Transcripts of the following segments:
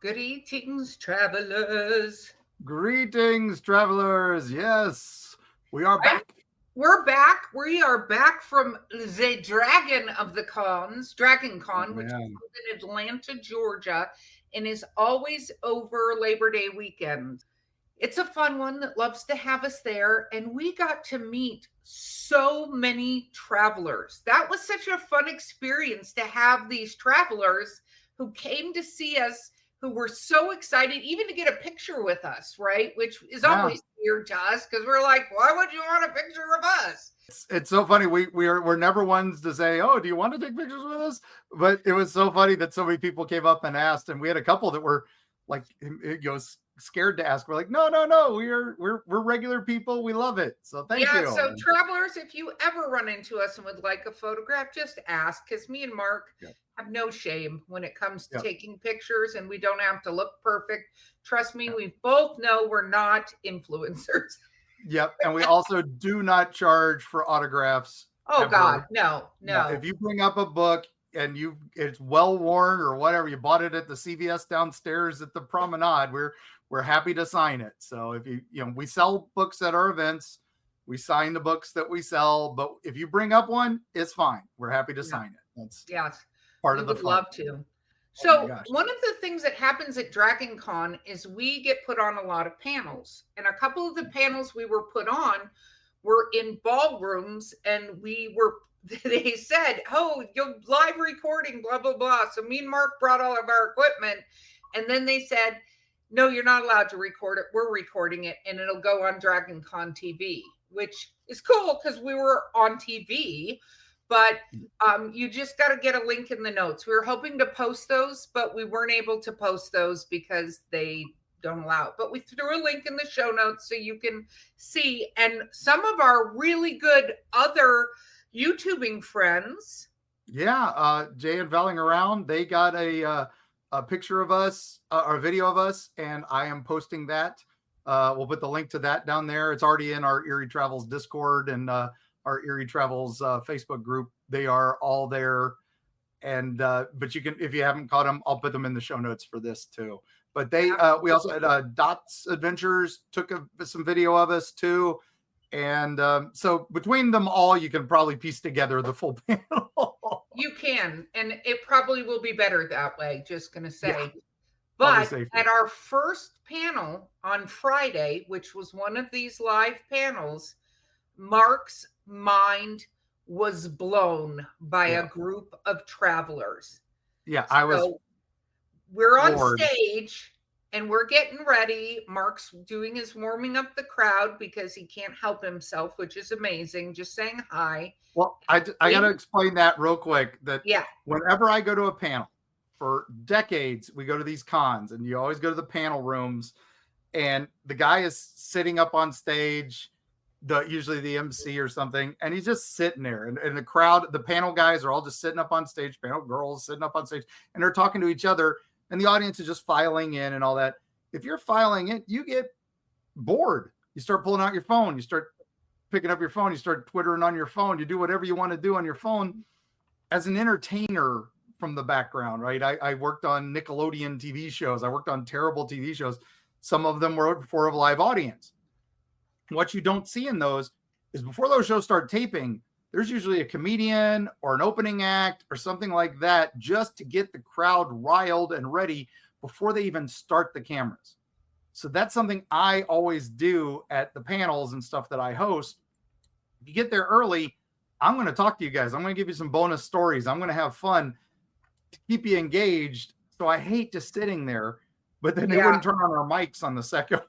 Greetings, travelers. Greetings, travelers. Yes, we are I, back. we're back. We are back from the Dragon of the Cons, Oh, DragonCon, which is man. in Atlanta, Georgia, and is always over Labor Day weekend. It's a fun one that loves to have us there, and we got to meet so many travelers. That was such a fun experience to have these travelers who came to see us, who were so excited even to get a picture with us, right? Which is Yeah, always weird to us because we're like, why would you want a picture of us? it's so funny. We're never ones to say, "Oh, do you want to take pictures with us?" But it was so funny that so many people came up and asked, and we had a couple that were like, scared to ask. We're like, "No, no, no. We're regular people. We love it. So thank Yeah, you." so travelers, if you ever run into us and would like a photograph, just ask because me and Mark Yeah, have no shame when it comes to yeah, taking pictures and we don't have to look perfect. Trust me, yeah. we both know we're not influencers. Yep. And we also do not charge for autographs Oh, ever. God, no, Yeah, no. if you bring up a book and it's well worn or whatever, you bought it at the CVS downstairs at the promenade, we're happy to sign it. So if we sell books at our events, we sign the books that we sell, but if you bring up one, it's fine. We're happy to Yeah, sign it. That's yes, part we of the would fun. love to. Oh my So, gosh. one of the things that happens at DragonCon is we get put on a lot of panels. And a couple of the panels we were put on were in ballrooms, and they said, "Oh, you're live recording, blah, blah, blah." So, me and Mark brought all of our equipment. And then they said, "No, you're not allowed to record it. We're recording it, and it'll go on DragonCon TV," which is cool because we were on TV. But you just got to get a link in the notes. We were hoping to post those, but we weren't able to post those because they don't allow it. But we threw a link in the show notes so you can see. And some of our really good other YouTubing friends. Yeah, Jay and Velling around, they got a picture of us or a video of us, and I am posting that. We'll put the link to that down there. It's already in our Eerie Travels Discord and our Eerie Travels Facebook group. They are all there, and but you can, if you haven't caught them, I'll put them in the show notes for this too. But we also had Dots Adventures took some video of us too. And so between them all, you can probably piece together the full panel. You can, and it probably will be better that way, just going to Yeah, say. probably But safer. at our first panel on Friday, which was one of these live panels, Mark's mind was blown by Yeah, a group of travelers. yeah. I was So we're on floored. stage and we're getting ready. Mark's doing his warming up the crowd because he can't help himself, which is amazing. Just saying hi. Well, I got to We, explain that real quick. That yeah, whenever I go to a panel, for decades, we go to these cons, and you always go to the panel rooms, and the guy is sitting up on stage, usually the MC or something, and he's just sitting there, and the crowd, the panel guys are all just sitting up on stage, panel girls sitting up on stage, and they're talking to each other, and the audience is just filing in and all that. If you're filing in, you get bored. You start pulling out your phone, you start picking up your phone, you start twittering on your phone, you do whatever you want to do on your phone as an entertainer from the background, right? I worked on Nickelodeon TV shows. I worked on terrible TV shows. Some of them were for a live audience. What you don't see in those is before those shows start taping, there's usually a comedian or an opening act or something like that just to get the crowd riled and ready before they even start the cameras. So that's something I always do at the panels and stuff that I host. If you get there early, I'm going to talk to you guys. I'm going to give you some bonus stories. I'm going to have fun to keep you engaged. So I hate just sitting there, but then they yeah. wouldn't turn on our mics on the second.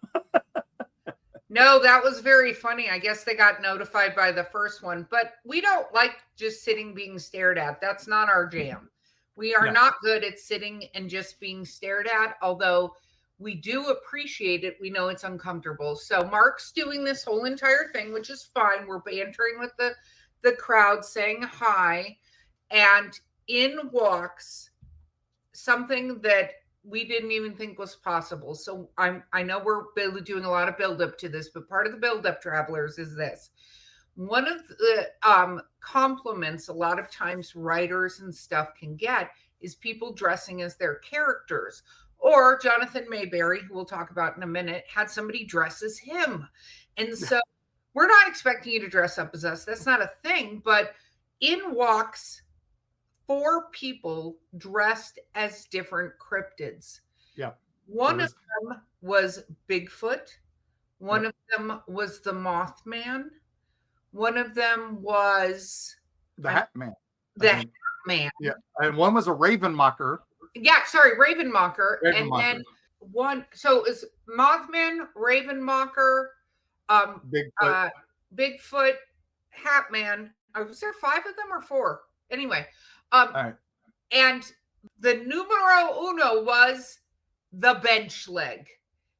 No, that was very funny. I guess they got notified by the first one, but we don't like just sitting being stared at. That's not our jam. We are Yeah. not good at sitting and just being stared at, although we do appreciate it. We know it's uncomfortable. So Mark's doing this whole entire thing, which is fine. We're bantering with the crowd, saying hi, and in walks something that we didn't even think was possible. So I know we're doing a lot of build up to this, but part of the build up, travelers, is this. One of the compliments a lot of times writers and stuff can get is people dressing as their characters. Or Jonathan Mayberry, who we'll talk about in a minute, had somebody dress as him. And so we're not expecting you to dress up as us. That's not a thing. But in walks 4 people dressed as different cryptids. Yeah. One of them was Bigfoot. One of them was the Mothman. One of them was the Hat Man. The Hat Man. Yeah. And one was a Ravenmocker. Yeah, sorry, Ravenmocker. And then one, so it was Mothman, Ravenmocker, Bigfoot, Hat Man. Was there 5 of them or 4? Anyway. All right. And the numero uno was the bench leg.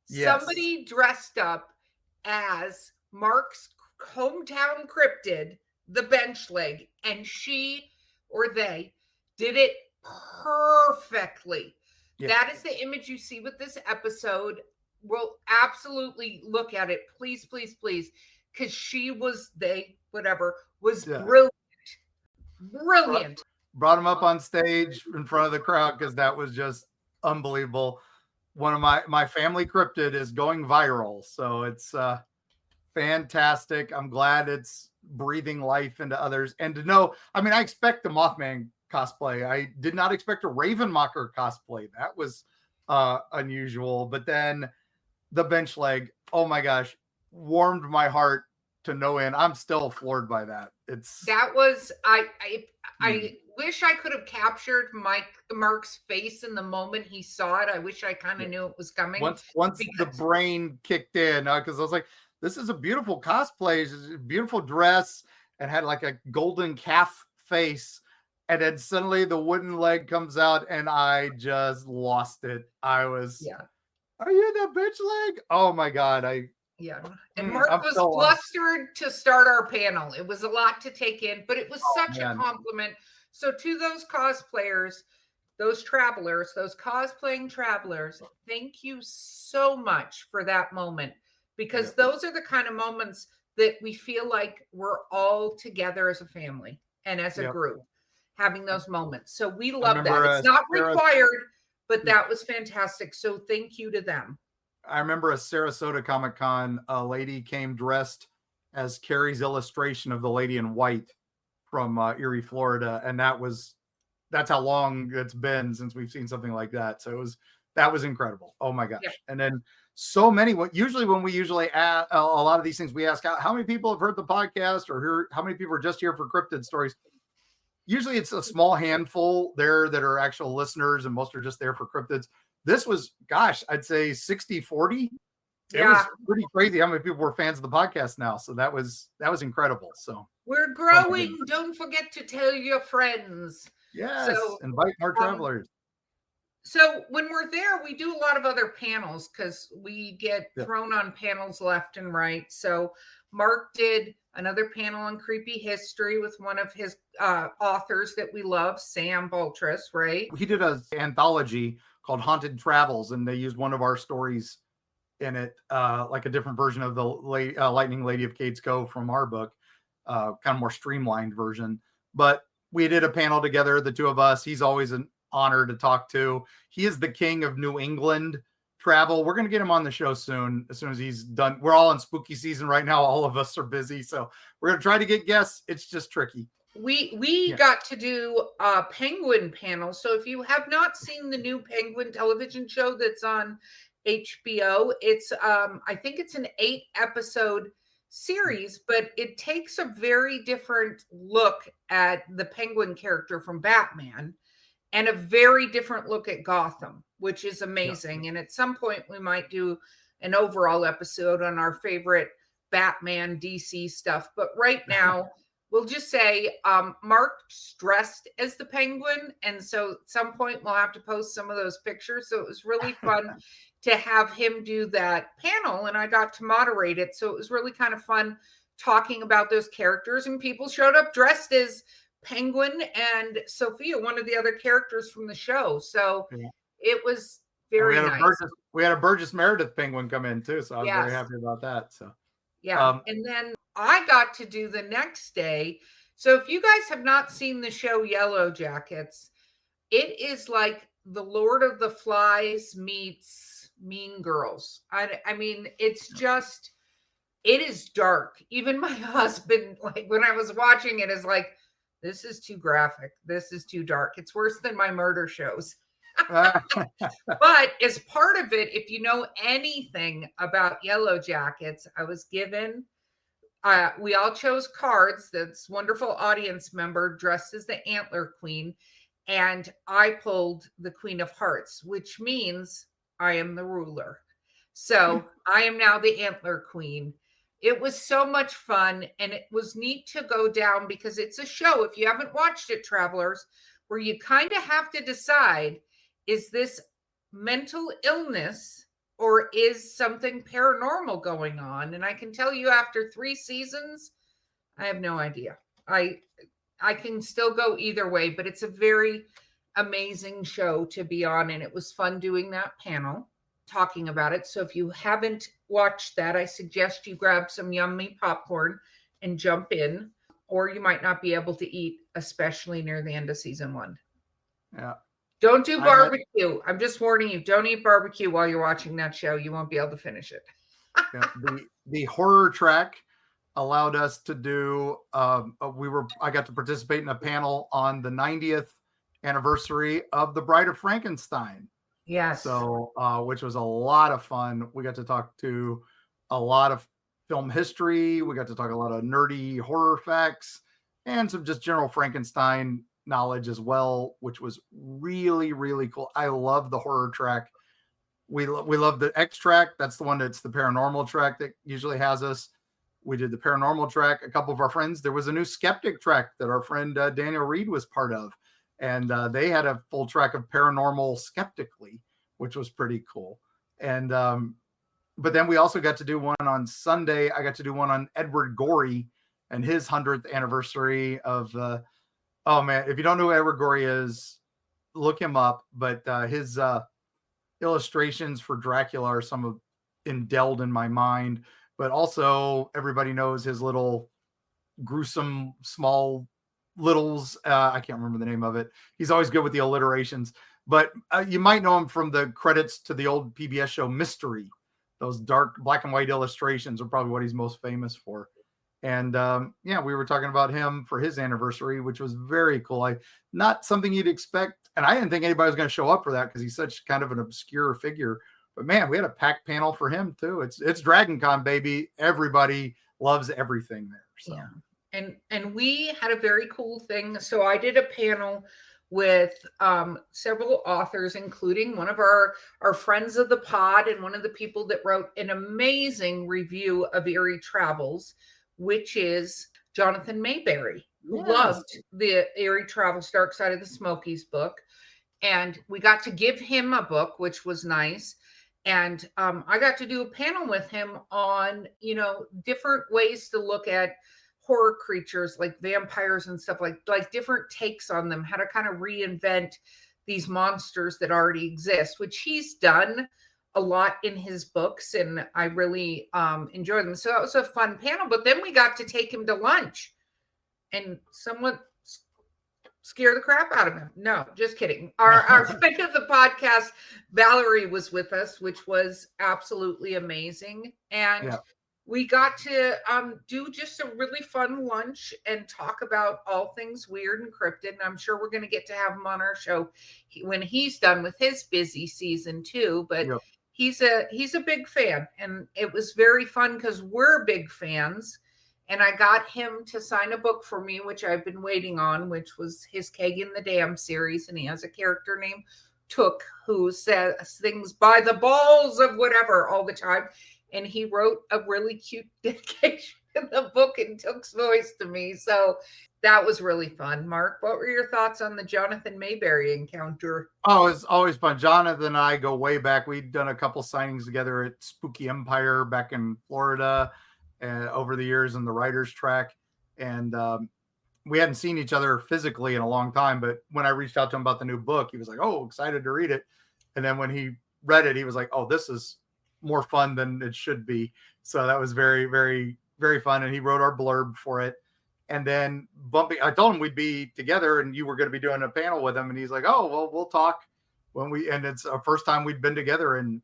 Yes. Somebody dressed up as Mark's hometown cryptid, the bench leg, and she or they did it perfectly. Yeah. That is the image you see with this episode. We'll absolutely look at it. Please, please, please. Because she was, brilliant. Brilliant. Brought him up on stage in front of the crowd because that was just unbelievable. One of my family cryptid is going viral. So it's fantastic. I'm glad it's breathing life into others. And to know, I mean, I expect the Mothman cosplay. I did not expect a Ravenmocker cosplay. That was unusual. But then the bench leg, oh my gosh, warmed my heart to no end. I'm still floored by that. That was, I wish I could have captured Mark's face in the moment he saw it. I wish I kind of knew it was coming. Once the brain kicked in, because I was like, this is a beautiful cosplay. It's a beautiful dress and had like a golden calf face. And then suddenly the wooden leg comes out and I just lost it. I was, are you that bitch leg? Oh my God. And Mark was flustered to start our panel. It was a lot to take in, but it was such a compliment. So to those cosplayers, those travelers, those cosplaying travelers, thank you so much for that moment, because those are the kind of moments that we feel like we're all together as a family and as a group having those moments. So we love that. It's not required, but that was fantastic. So thank you to them. I remember a Sarasota Comic-Con, a lady came dressed as Carrie's illustration of the Lady in White from Eerie, Florida. And that's how long it's been since we've seen something like that. So that was incredible. Oh my gosh. Yeah. And then so many, when we ask a lot of these things, we ask how many people have heard the podcast or how many people are just here for cryptid stories. Usually it's a small handful there that are actual listeners and most are just there for cryptids. This was, gosh, I'd say 60-40. It was pretty crazy how many people were fans of the podcast now. So that was incredible. So we're growing. Don't forget to tell your friends. Yes, so, invite more travelers. So when we're there, we do a lot of other panels because we get thrown on panels left and right. So Mark did another panel on creepy history with one of his authors that we love, Sam Baltras, right? He did an anthology called Haunted Travels, and they used one of our stories in it, like a different version of the Lightning Lady of Cades Cove from our book, kind of more streamlined version. But we did a panel together, the two of us. He's always an honor to talk to. He is the king of New England travel. We're going to get him on the show soon, as soon as he's done. We're all in spooky season right now. All of us are busy. So we're going to try to get guests. It's just tricky. We got to do a Penguin panel. So if you have not seen the new Penguin television show that's on HBO, it's I think it's an 8-episode series, but it takes a very different look at the Penguin character from Batman and a very different look at Gotham, which is amazing. And at some point we might do an overall episode on our favorite Batman DC stuff. But right now, we'll just say Mark's dressed as the Penguin. And so at some point we'll have to post some of those pictures. So it was really fun to have him do that panel. And I got to moderate it. So it was really kind of fun talking about those characters. And people showed up dressed as Penguin and Sophia, one of the other characters from the show. So it was very nice. We had a Burgess Meredith Penguin come in too. So I was very happy about that. So and then I got to do the next day. So if you guys have not seen the show Yellow Jackets, it is like The Lord of the Flies meets Mean Girls. I mean, it's just, it is dark. Even my husband, like when I was watching it, is like, this is too graphic. This is too dark. It's worse than my murder shows. But as part of it, if you know anything about Yellow Jackets, I was given, we all chose cards. This wonderful audience member dressed as the Antler Queen. And I pulled the Queen of Hearts, which means I am the ruler. So I am now the Antler Queen. It was so much fun, and it was neat to go down because it's a show, if you haven't watched it, travelers, where you kind of have to decide, is this mental illness or is something paranormal going on? And I can tell you, after 3 seasons, I have no idea. I can still go either way, but it's a very amazing show to be on, and it was fun doing that panel talking about it. So if you haven't watched that, I suggest you grab some yummy popcorn and jump in, or you might not be able to eat, especially near the end of season 1. Yeah. Don't do barbecue. I'm just warning you, don't eat barbecue while you're watching that show. You won't be able to finish it. Yeah, the horror track allowed us to do, I got to participate in a panel on the 90th anniversary of The Bride of Frankenstein. Yes. So, which was a lot of fun. We got to talk to a lot of film history. We got to talk a lot of nerdy horror facts and some just general Frankenstein knowledge as well, which was really, really cool. I love the horror track. We love the X track. That's the one that's the paranormal track that usually has us. We did the paranormal track. A couple of our friends, there was a new skeptic track that our friend Daniel Reed was part of. And they had a full track of paranormal skeptically, which was pretty cool. And but then we also got to do one on Sunday. I got to do one on Edward Gorey and his 100th anniversary of oh man, if you don't know who Edward Gorey is, look him up. But his illustrations for Dracula are some of indelled in my mind. But also everybody knows his little gruesome small littles. I can't remember the name of it. He's always good with the alliterations, but you might know him from the credits to the old PBS show Mystery. Those dark black and white illustrations are probably what he's most famous for. And yeah, we were talking about him for his anniversary, which was very cool. Not something you'd expect. And I didn't think anybody was going to show up for that because he's such kind of an obscure figure. But man, we had a packed panel for him too. It's DragonCon, baby. Everybody loves everything there. So. Yeah. And we had a very cool thing. So I did a panel with several authors, including one of our friends of the pod and one of the people that wrote an amazing review of Eerie Travels, which is Jonathan Mayberry, who loved the Eerie Travels Dark Side of the Smokies book. And we got to give him a book, which was nice. And I got to do a panel with him on, different ways to look at horror creatures like vampires and stuff, like different takes on them, how to kind of reinvent these monsters that already exist, which he's done a lot in his books, and I really enjoy them. So that was a fun panel. But then we got to take him to lunch, and someone scare the crap out of him. No, just kidding. Our friend of the podcast, Valerie, was with us, which was absolutely amazing. And we got to do just a really fun lunch and talk about all things weird and cryptid. And I'm sure we're going to get to have him on our show when he's done with his busy season too. But he's a big fan, and it was very fun because we're big fans. And I got him to sign a book for me, which I've been waiting on, which was his Keg in the Dam series. And he has a character named Took who says things by the balls of whatever all the time. And he wrote a really cute dedication in the book in Took's voice to me. So that was really fun. Mark, what were your thoughts on the Jonathan Mayberry encounter? Oh, it's always fun. Jonathan and I go way back. We'd done a couple signings together at Spooky Empire back in Florida over the years in the writer's track. And we hadn't seen each other physically in a long time. But when I reached out to him about the new book, he was like, oh, excited to read it. And then when he read it, he was like, oh, this is more fun than it should be. So that was very, very, very fun. And he wrote our blurb for it. And then I told him we'd be together and you were going to be doing a panel with him. And he's like, oh, well, we'll talk and it's our first time we'd been together in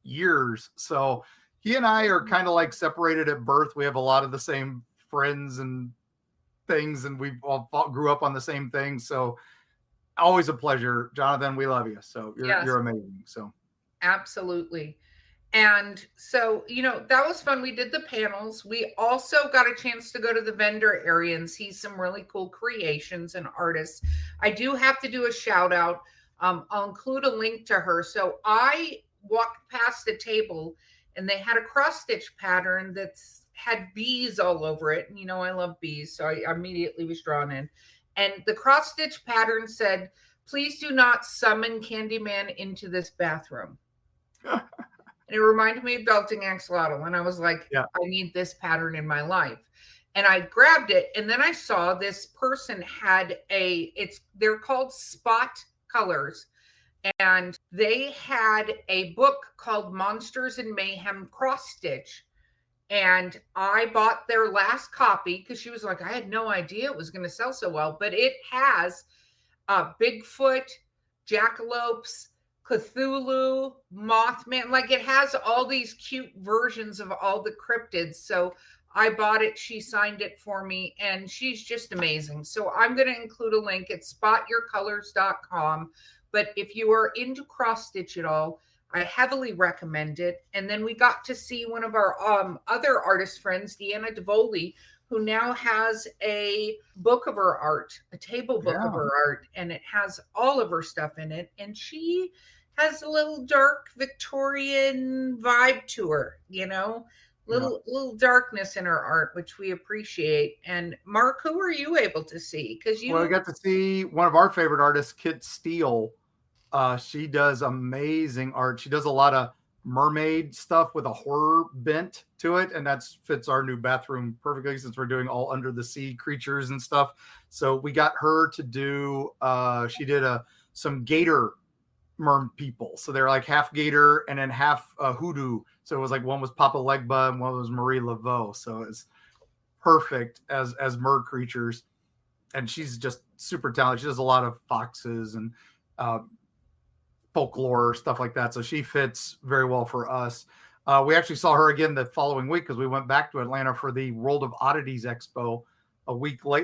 years. So he and I are kind of like separated at birth. We have a lot of the same friends and things, and we all grew up on the same things. So always a pleasure, Jonathan. We love you. So you're amazing. So absolutely. And so, that was fun. We did the panels. We also got a chance to go to the vendor area and see some really cool creations and artists. I do have to do a shout out. I'll include a link to her. So I walked past the table and they had a cross stitch pattern that's had bees all over it. And I love bees. So I immediately was drawn in. And the cross stitch pattern said, "Please do not summon Candyman into this bathroom." And it reminded me of Belting Axolotl. And I was like, I need this pattern in my life. And I grabbed it. And then I saw this person had they're called Spot Colors. And they had a book called Monsters in Mayhem Cross Stitch. And I bought their last copy because she was like, I had no idea it was going to sell so well. But it has Bigfoot, jackalopes, Cthulhu, Mothman. Like, it has all these cute versions of all the cryptids. So I bought it. She signed it for me, and she's just amazing. So I'm going to include a link at spotyourcolors.com. But if you are into cross stitch at all, I heavily recommend it. And then we got to see one of our other artist friends, Deanna DeVoli, who now has a book of her art, a table book of her art, and it has all of her stuff in it. And she has a little dark Victorian vibe to her, little darkness in her art, which we appreciate. And Mark, who were you able to see? Well, we got to see one of our favorite artists, Kit Steele. She does amazing art. She does a lot of mermaid stuff with a horror bent to it, and that fits our new bathroom perfectly since we're doing all under the sea creatures and stuff. So we got her to do she did some gator merm people, so they're like half gator and then half hoodoo. So it was like one was Papa Legba and one was Marie Laveau, so it's perfect as mer creatures. And she's just super talented. She does a lot of foxes and folklore stuff like that, so she fits very well for us. We actually saw her again the following week because we went back to Atlanta for the World of Oddities Expo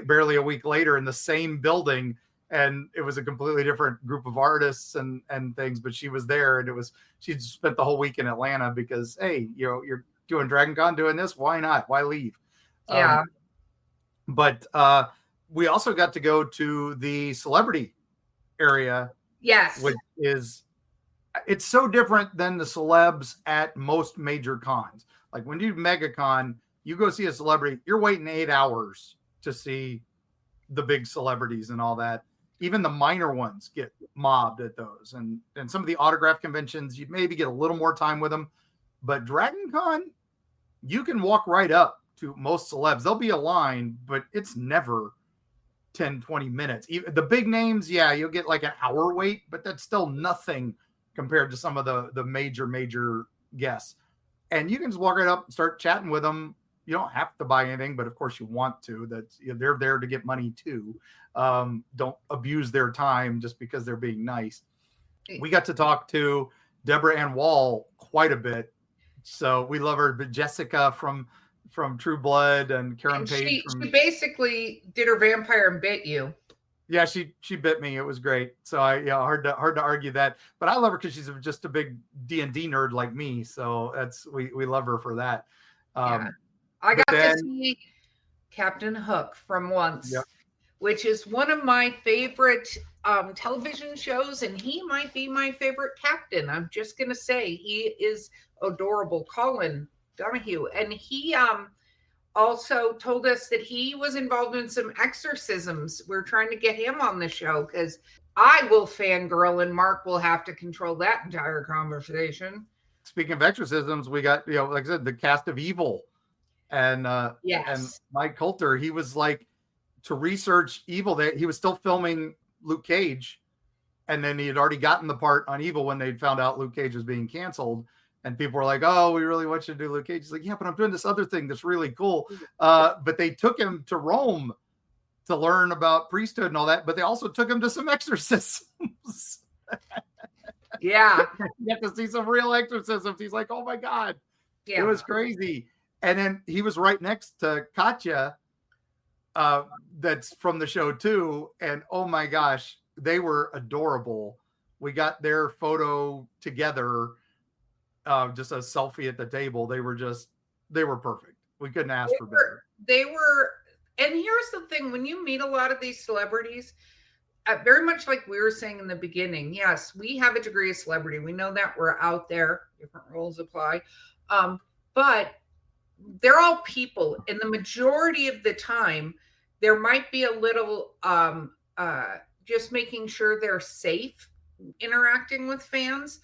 barely a week later in the same building, and it was a completely different group of artists and things, but she was there, and she'd spent the whole week in Atlanta because, hey, you're doing DragonCon, doing this, why not? Why leave? But we also got to go to the celebrity area. Yes. Which it's so different than the celebs at most major cons. Like when you do MegaCon, you go see a celebrity, you're waiting 8 hours to see the big celebrities and all that. Even the minor ones get mobbed at those. And some of the autograph conventions, you maybe get a little more time with them. But DragonCon, you can walk right up to most celebs. There'll be a line, but it's never 10, 20 minutes. Even the big names, you'll get like an hour wait, but that's still nothing compared to some of the major guests. And you can just walk right up and start chatting with them. You don't have to buy anything, but of course you want to. They're there to get money too. Don't abuse their time just because they're being nice. We got to talk to Deborah Ann Wall quite a bit. So we love her. But Jessica from True Blood and Karen Page. She basically did her vampire and bit you. Yeah, she bit me. It was great. So hard to argue that. But I love her because she's just a big D&D nerd like me. So we love her for that. I got to see Captain Hook from Once, which is one of my favorite television shows, and he might be my favorite captain. I'm just gonna say he is adorable, Colin Donahue, and he also told us that he was involved in some exorcisms. We're trying to get him on the show because I will fangirl and Mark will have to control that entire conversation. Speaking of exorcisms, we got, like I said, the cast of Evil and Mike Coulter. He was like, to research Evil, that he was still filming Luke Cage, and then he had already gotten the part on Evil when they found out Luke Cage was being canceled. And people were like, "Oh, we really want you to do Luke Cage." He's like, "Yeah, but I'm doing this other thing that's really cool." But they took him to Rome to learn about priesthood and all that. But they also took him to some exorcisms. Yeah. You have to see some real exorcisms. He's like, oh my God. Yeah. It was crazy. And then he was right next to Katya, that's from the show too. And oh my gosh, they were adorable. We got their photo together, just a selfie at the table. They were perfect. We couldn't ask for better. And here's the thing, when you meet a lot of these celebrities, very much like we were saying in the beginning, yes, we have a degree of celebrity. We know that we're out there, different rules apply. But they're all people. And the majority of the time, there might be a little just making sure they're safe interacting with fans,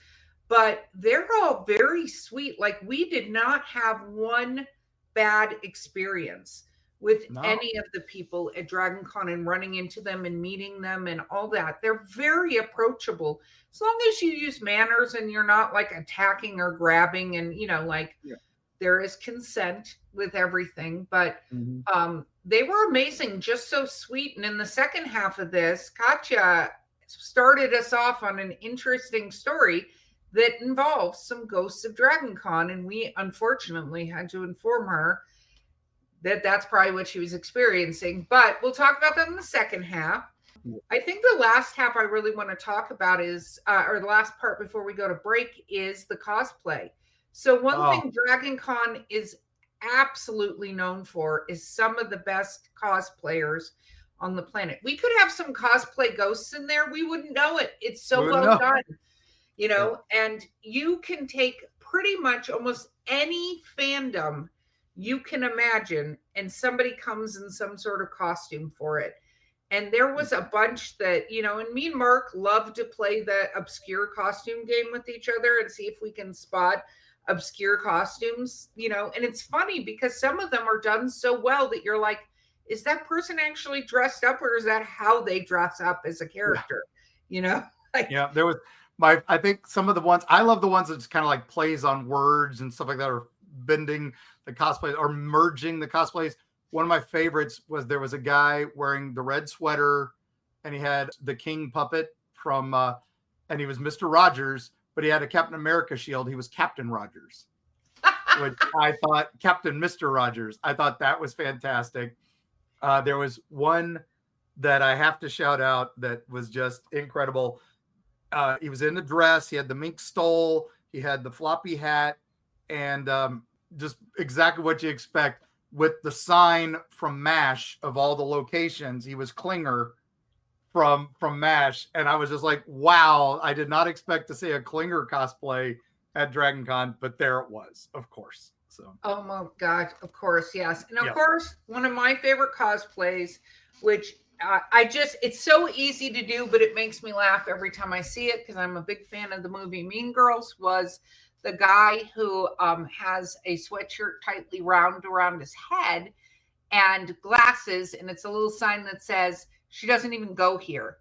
but they're all very sweet. Like, we did not have one bad experience with any of the people at DragonCon and running into them and meeting them and all that. They're very approachable. As long as you use manners and you're not like attacking or grabbing and, there is consent with everything. But they were amazing, just so sweet. And in the second half of this, Katya started us off on an interesting story that involves some ghosts of DragonCon. And we unfortunately had to inform her that that's probably what she was experiencing. But we'll talk about that in the second half. I think the last half I really want to talk about is, or the last part before we go to break, is the cosplay. So one thing DragonCon is absolutely known for is some of the best cosplayers on the planet. We could have some cosplay ghosts in there. We wouldn't know it. It's so well done, and you can take pretty much almost any fandom you can imagine, and somebody comes in some sort of costume for it. And there was a bunch that, and me and Mark love to play the obscure costume game with each other and see if we can spot obscure costumes, and it's funny because some of them are done so well that you're like, is that person actually dressed up, or is that how they dress up as a character? There was I think some of the ones I love, the ones that just kind of like plays on words and stuff like that, or bending the cosplays or merging the cosplays. One of my favorites was, there was a guy wearing the red sweater and he had the king puppet from and he was Mr. Rogers, but he had a Captain America shield. He was Captain Rogers, which I thought, Captain Mr. Rogers. I thought that was fantastic. There was one that I have to shout out that was just incredible. He was in the dress. He had the mink stole. He had the floppy hat, and just exactly what you expect, with the sign from MASH of all the locations. He was Klinger from MASH, and I was just like, wow, I did not expect to see a Klinger cosplay at DragonCon, but there it was, of course. So, oh my God, of course, yes. And of course, one of my favorite cosplays, which it's so easy to do, but it makes me laugh every time I see it because I'm a big fan of the movie Mean Girls, was the guy who has a sweatshirt tightly wound around his head and glasses, and it's a little sign that says, "She doesn't even go here."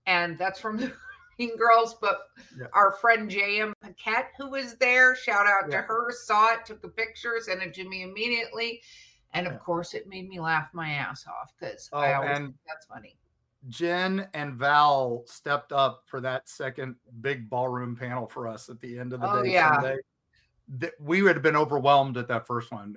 And that's from the Mean Girls. But our friend J.M. Paquette, who was there, shout out to her, saw it, took the picture, sent it to me immediately. And of course, it made me laugh my ass off because I always think that's funny. Jen and Val stepped up for that second big ballroom panel for us at the end of the day. Sunday. We would have been overwhelmed at that first one.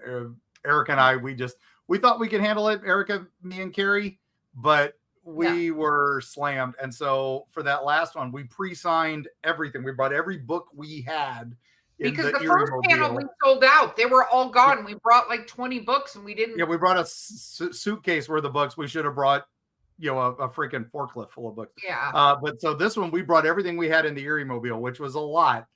Eric and I, we thought we could handle it, Erica, me, and Carrie, but we were slammed. And so for that last one, we pre-signed everything. We brought every book we had. Because the first panel we sold out. They were all gone. We brought like 20 books and we didn't. Yeah, we brought a suitcase worth of books. We should have brought, a freaking forklift full of books. Yeah. But so this one, we brought everything we had in the Eerie mobile, which was a lot.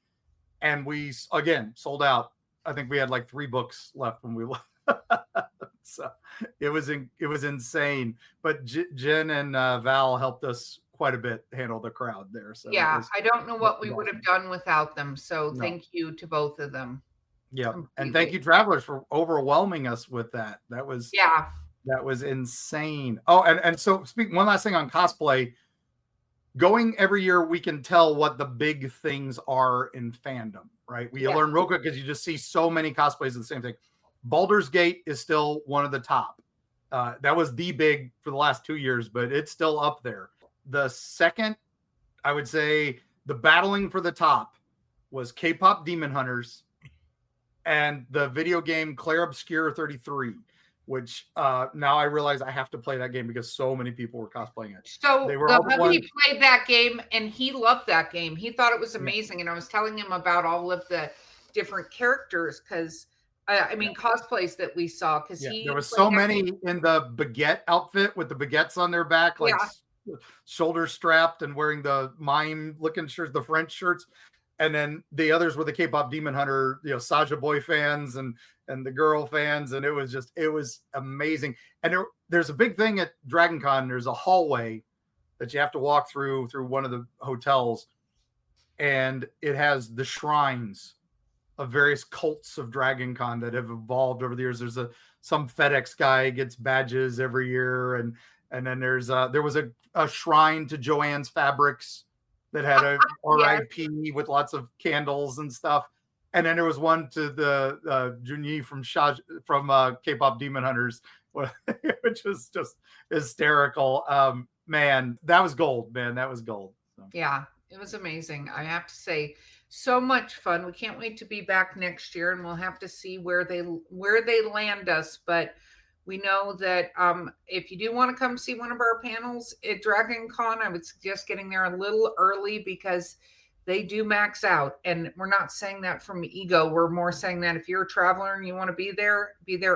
And we, again, sold out. I think we had like 3 books left when we left. So it was insane. But Jen and Val helped us quite a bit handle the crowd there. So I don't know what we would have done without them. So thank you to both of them. Yeah. Completely. And thank you, Travelers, for overwhelming us with that. That was insane. Oh, and so one last thing on cosplay. Going every year, we can tell what the big things are in fandom, right? We learn real quick because you just see so many cosplays of the same thing. Baldur's Gate is still one of the top. That was the big for the last 2 years, but it's still up there. The second, I would say, the battling for the top was K-pop Demon Hunters and the video game Claire Obscure 33, which now I realize I have to play that game because so many people were cosplaying it. So They were the all the ones. hubby played that game and he loved that game. He thought it was amazing. And I was telling him about all of the different characters because cosplays that we saw because there was so many in the baguette outfit with the baguettes on their back, like shoulder strapped and wearing the mime looking shirts, the French shirts. And then the others were the K-pop Demon Hunter, Saja Boy fans and the girl fans. And it was amazing. And there's a big thing at DragonCon. There's a hallway that you have to walk through one of the hotels. And it has the shrines of various cults of DragonCon that have evolved over the years. There's some FedEx guy gets badges every year. And then there was a shrine to Joanne's Fabrics that had a RIP with lots of candles and stuff. And then there was one to the Junyi from K-pop Demon Hunters, which was just hysterical. Man, that was gold, man. That was gold. So. Yeah, it was amazing. I have to say, so much fun. We can't wait to be back next year, and we'll have to see where they land us. But we know that if you do want to come see one of our panels at DragonCon, I would suggest getting there a little early because they do max out. And we're not saying that from ego. We're more saying that if you're a traveler and you want to be there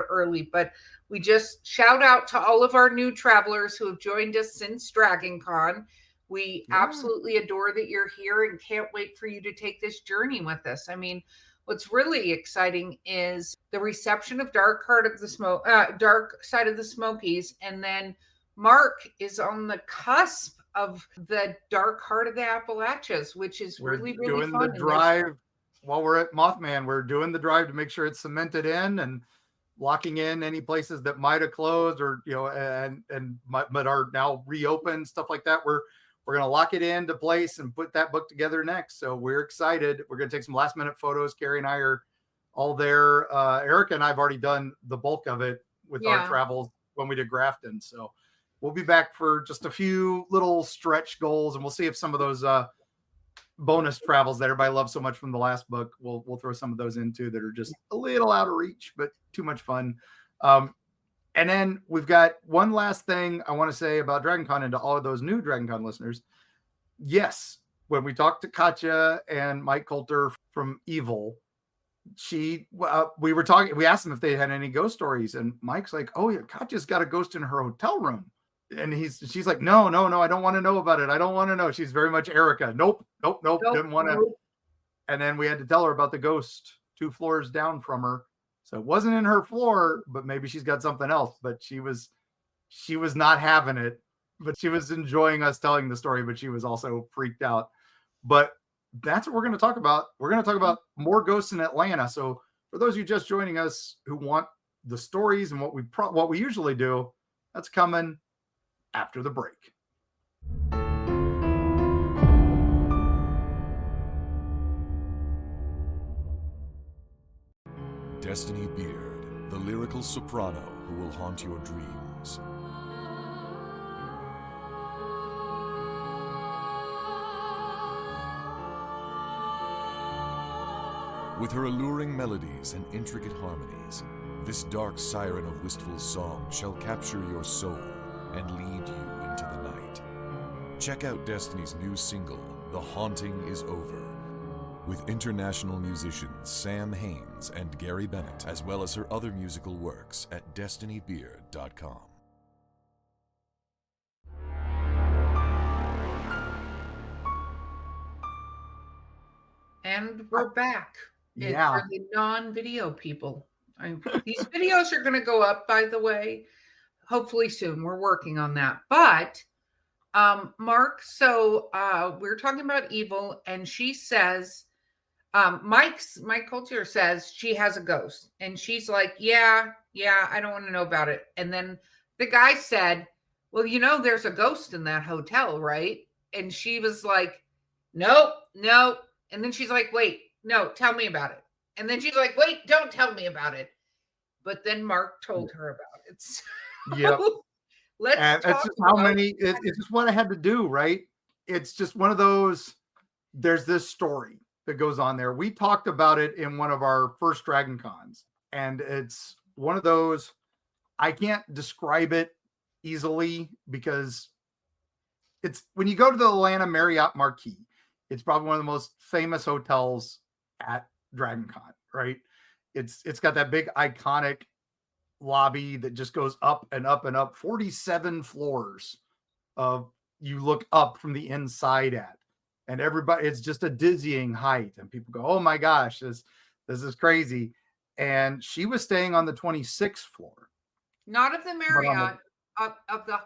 early. But we just shout out to all of our new travelers who have joined us since DragonCon. We absolutely adore that you're here and can't wait for you to take this journey with us. I mean, what's really exciting is the reception of Dark Side of the Smokies, and then Mark is on the cusp of the Dark Heart of the Appalachians, which is really fun. We're doing the drive while we're at Mothman. We're doing the drive to make sure it's cemented in and locking in any places that might have closed or but are now reopened, stuff like that. We're going to lock it into place and put that book together next. So we're excited. We're going to take some last minute photos. Carrie and I are all there. Erica and I have already done the bulk of it with our travels when we did Grafton. So we'll be back for just a few little stretch goals, and we'll see if some of those bonus travels that everybody loves so much from the last book, we'll throw some of those in too that are just a little out of reach, but too much fun. And then we've got one last thing I want to say about DragonCon and to all of those new DragonCon listeners. Yes, when we talked to Katya and Mike Coulter from Evil, we asked them if they had any ghost stories, and Mike's like, "Oh yeah, Katya's got a ghost in her hotel room," and she's like, "No, I don't want to know about it. I don't want to know." She's very much Erica. Nope, didn't want to. Nope. And then we had to tell her about the ghost 2 floors down from her. So it wasn't in her floor, but maybe she's got something else. But she was not having it, but she was enjoying us telling the story, but she was also freaked out. But that's what we're going to talk about. We're going to talk about more ghosts in Atlanta. So for those of you just joining us who want the stories and what we usually do, that's coming after the break. Destiny Beard, the lyrical soprano who will haunt your dreams. With her alluring melodies and intricate harmonies, this dark siren of wistful song shall capture your soul and lead you into the night. Check out Destiny's new single, The Haunting Is Over, with international musicians Sam Haines and Gary Bennett, as well as her other musical works at destinybeard.com. And we're back. Yeah. For the non-video people. These videos are going to go up, by the way, hopefully soon. We're working on that. But Mark, so we're talking about Evil, and she says, Mike Coulter says she has a ghost, and she's like, yeah, I don't want to know about it. And then the guy said, well, there's a ghost in that hotel, right? And she was like, nope. And then she's like, wait, no, tell me about it. And then she's like, wait, don't tell me about it. But then Mark told her about it. So yep. Let's talk it's just how many. It's just what I had to do, right? It's just one of those. there's this story that goes on there. We talked about it in one of our first Dragon Cons, and it's one of those, I can't describe it easily because it's when you go to the Atlanta Marriott Marquis, it's probably one of the most famous hotels at DragonCon, right? It's got that big iconic lobby that just goes up and up and up, 47 floors of you look up from the inside at. And everybody, it's just a dizzying height. And people go, oh my gosh, this is crazy. And she was staying on the 26th floor. Not of the Marriott, of the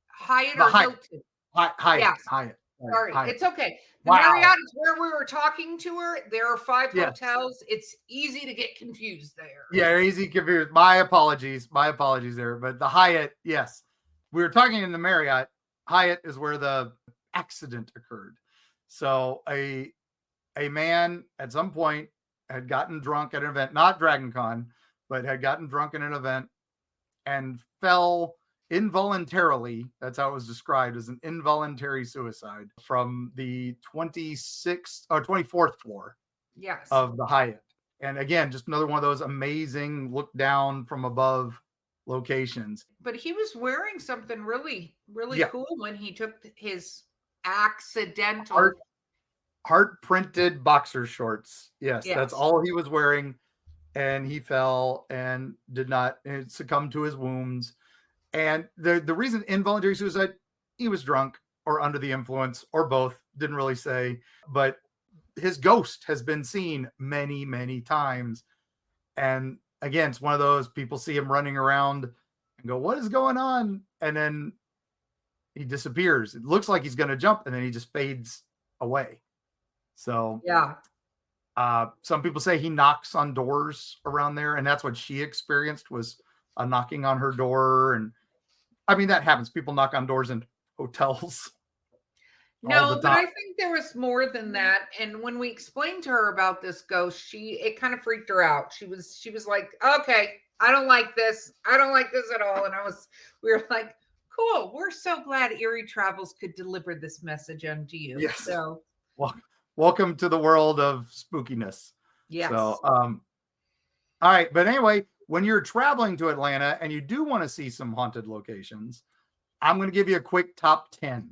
Hyatt the or Hyatt. Hilton. Hyatt. Yes. Hyatt. Sorry, Hyatt. it's okay. The Marriott is where we were talking to her. There are 5 hotels. It's easy to get confused there. Yeah, easy confused. My apologies there. But the Hyatt, yes. We were talking in the Marriott. Hyatt is where the accident occurred. So a man at some point had gotten drunk at an event, not DragonCon, but had gotten drunk at an event and fell involuntarily. That's how it was described, as an involuntary suicide from the 26th or 24th floor of the Hyatt. And again, just another one of those amazing look down from above locations. But he was wearing something really, really cool when he took his accidental heart printed boxer shorts. Yes, that's all he was wearing. And he fell and did not succumb to his wounds. And the reason involuntary suicide, he was drunk or under the influence or both, didn't really say. But his ghost has been seen many, many times. And again, it's one of those, people see him running around and go, what is going on? And then he disappears. It looks like he's going to jump, and then he just fades away. So some people say he knocks on doors around there, and that's what she experienced, was a knocking on her door. And I mean, that happens. People knock on doors in hotels. No, but I think there was more than that. And when we explained to her about this ghost, it kind of freaked her out. She was like, okay, I don't like this. I don't like this at all. And we were like, cool. We're so glad Eerie Travels could deliver this message unto you. Yes. So welcome to the world of spookiness. Yes. So, all right. But anyway, when you're traveling to Atlanta and you do want to see some haunted locations, I'm going to give you a quick top 10.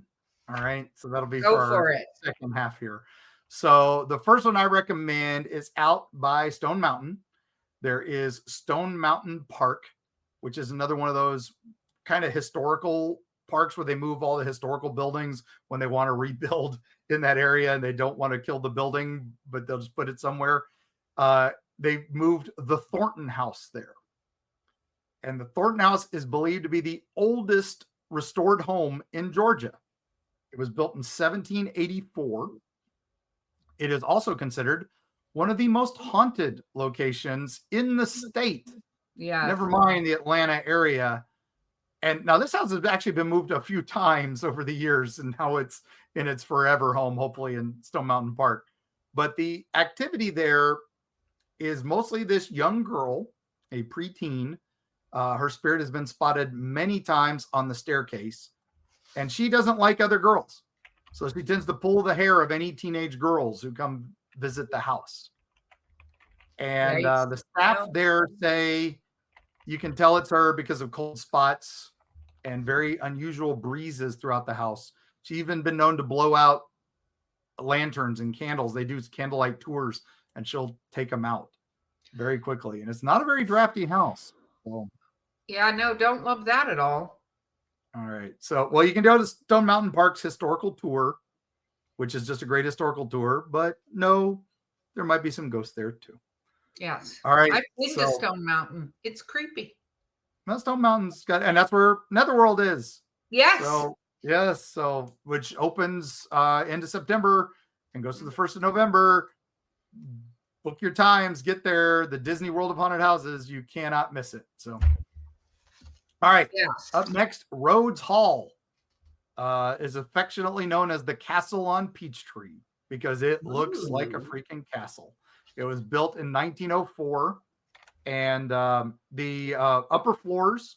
All right. So that'll be for our second half here. So the first one I recommend is out by Stone Mountain. There is Stone Mountain Park, which is another one of those kind of historical parks where they move all the historical buildings when they want to rebuild in that area, and they don't want to kill the building, but they'll just put it somewhere. They moved the Thornton House there. And the Thornton House is believed to be the oldest restored home in Georgia. It was built in 1784. It is also considered one of the most haunted locations in the state. Yeah. Never mind the Atlanta area. And now this house has actually been moved a few times over the years, and now it's in its forever home, hopefully in Stone Mountain Park. But the activity there is mostly this young girl, a preteen. Her spirit has been spotted many times on the staircase, and she doesn't like other girls. So she tends to pull the hair of any teenage girls who come visit the house. And the staff there say you can tell it's her because of cold spots and very unusual breezes throughout the house. She's even been known to blow out lanterns and candles. They do candlelight tours, and she'll take them out very quickly. And it's not a very drafty house. So, yeah, no, don't love that at all. All right. So, well, you can go to Stone Mountain Park's historical tour, which is just a great historical tour, but no, there might be some ghosts there too. Yes. All right. I've been to Stone Mountain. It's creepy. Well, Stone Mountain's got, and that's where Netherworld is. Yes. So, yes. So, which opens into September and goes to the 1st of November. Book your times, get there. The Disney World of Haunted Houses, you cannot miss it. So, all right. Yes. Up next, Rhodes Hall is affectionately known as the Castle on Peachtree because it looks like a freaking castle. It was built in 1904, and the upper floors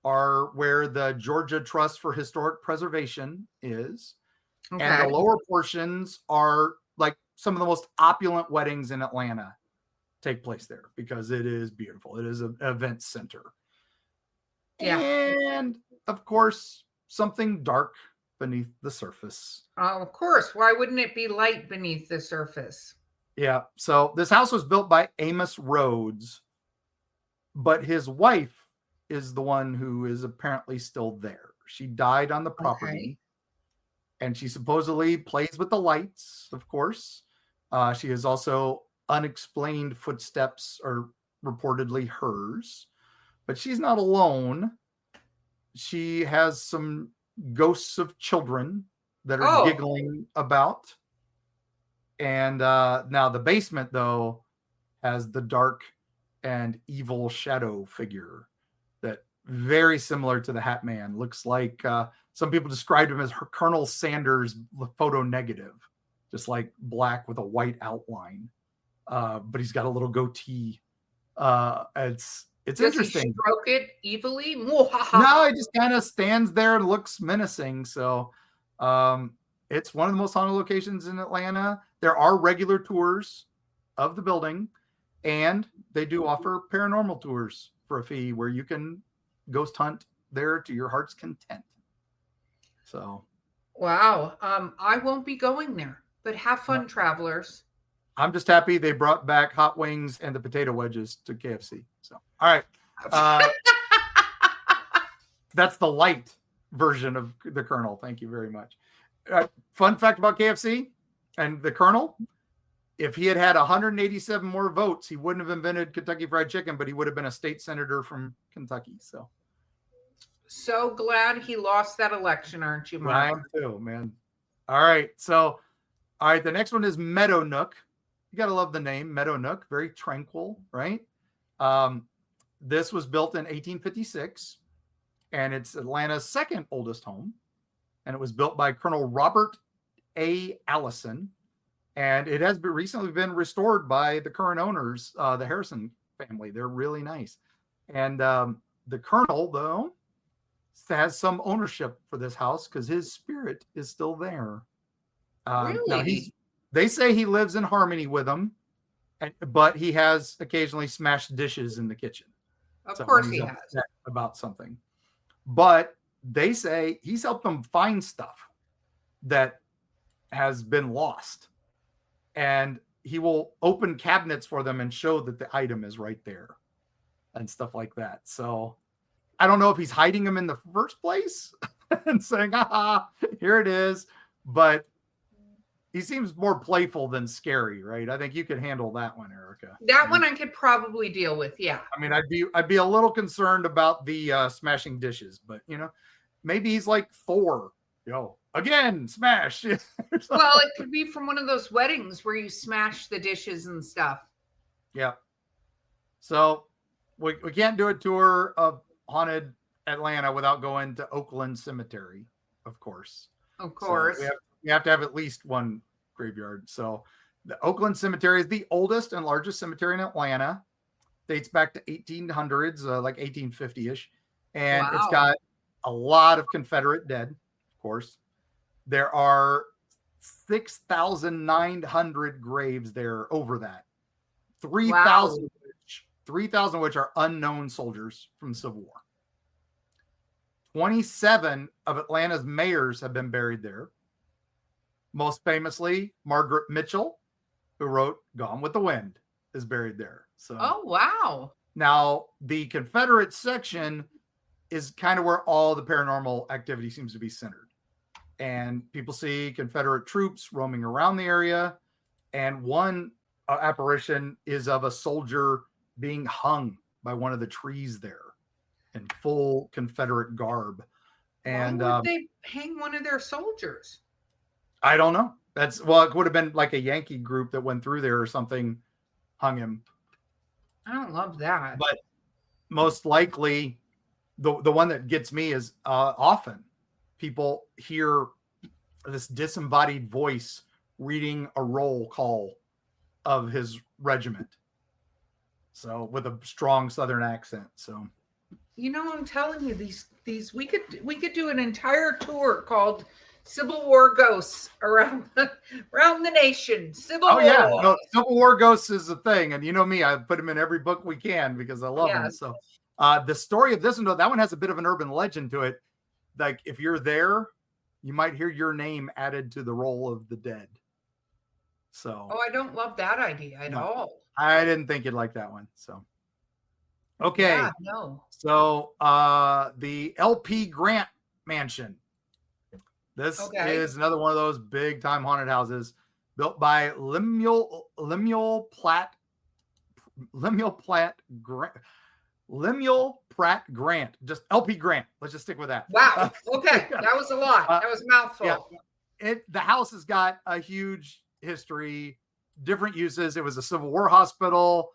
are where the Georgia Trust for Historic Preservation is. And the Okay. lower portions are like some of the most opulent weddings in Atlanta take place there because it is beautiful. It is an event center. Yeah. And of course, something dark beneath the surface. Oh, of course. Why wouldn't it be light beneath the surface? Yeah. So this house was built by Amos Rhodes, but his wife is the one who is apparently still there. She died on the property, and she supposedly plays with the lights, of course. She has also unexplained footsteps are reportedly hers, but she's not alone. She has some ghosts of children that are giggling about. And now the basement, though, has the dark and evil shadow figure that very similar to the Hat Man. Looks like some people described him as Colonel Sanders photo negative, just like black with a white outline. But he's got a little goatee. It's Does interesting. he stroke it evilly? No, he just kind of stands there and looks menacing. So it's one of the most haunted locations in Atlanta. There are regular tours of the building, and they do offer paranormal tours for a fee where you can ghost hunt there to your heart's content. So, wow. I won't be going there, but have fun, travelers. I'm just happy they brought back hot wings and the potato wedges to KFC. So, all right. That's the light version of the Colonel. Thank you very much. Fun fact about KFC and the Colonel. If he had had 187 more votes, he wouldn't have invented Kentucky Fried Chicken, but he would have been a state senator from Kentucky. So glad he lost that election, aren't you, Mark? I am too, man. All right. So, the next one is Meadow Nook. You got to love the name Meadow Nook. Very tranquil, right? This was built in 1856, and it's Atlanta's second oldest home. And it was built by Colonel Robert A. Allison. And it has recently been restored by the current owners, the Harrison family. They're really nice. And the Colonel, though, has some ownership for this house because his spirit is still there. Really? Now they say he lives in harmony with them, but he has occasionally smashed dishes in the kitchen. Of course he has. About something. But they say he's helped them find stuff that has been lost. And he will open cabinets for them and show that the item is right there and stuff like that. So I don't know if he's hiding them in the first place and saying, here it is. But he seems more playful than scary, right? I think you could handle that one, Erica. That one I could probably deal with, yeah. I mean, I'd be a little concerned about the smashing dishes, but maybe he's like Thor, again, smash. Well, it could be from one of those weddings where you smash the dishes and stuff. Yeah. So we can't do a tour of haunted Atlanta without going to Oakland Cemetery, of course. Of course. So we have to have at least one graveyard. So the Oakland Cemetery is the oldest and largest cemetery in Atlanta. Dates back to 1800s, like 1850-ish. And It's got a lot of Confederate dead, of course. There are 6,900 graves there over that. 3,000 which are unknown soldiers from the Civil War. 27 of Atlanta's mayors have been buried there. Most famously, Margaret Mitchell, who wrote Gone with the Wind, is buried there. So, oh, wow. Now, the Confederate section is kind of where all the paranormal activity seems to be centered. And people see Confederate troops roaming around the area. And one apparition is of a soldier being hung by one of the trees there in full Confederate garb. And why would they hang one of their soldiers? I don't know. It would have been like a Yankee group that went through there or something, hung him. I don't love that. But most likely, the one that gets me is often people hear this disembodied voice reading a roll call of his regiment. So with a strong Southern accent. So, I'm telling you, these we could do an entire tour called Civil War ghosts around around the nation. Civil Oh War. yeah, no, Civil War ghosts is a thing, and you know me, I put them in every book we can because I love them. Yes. So, the story of this one, though, that one has a bit of an urban legend to it. Like if you're there, you might hear your name added to the roll of the dead. So, Oh, I don't love that idea at all. I didn't think you'd like that one. So, okay, Yeah, no. so the LP Grant Mansion. This is another one of those big time haunted houses built by Lemuel Pratt Grant. Just LP Grant. Let's just stick with that. Wow. Okay. That was a lot. That was a mouthful. Yeah. The house has got a huge history, different uses. It was a Civil War hospital.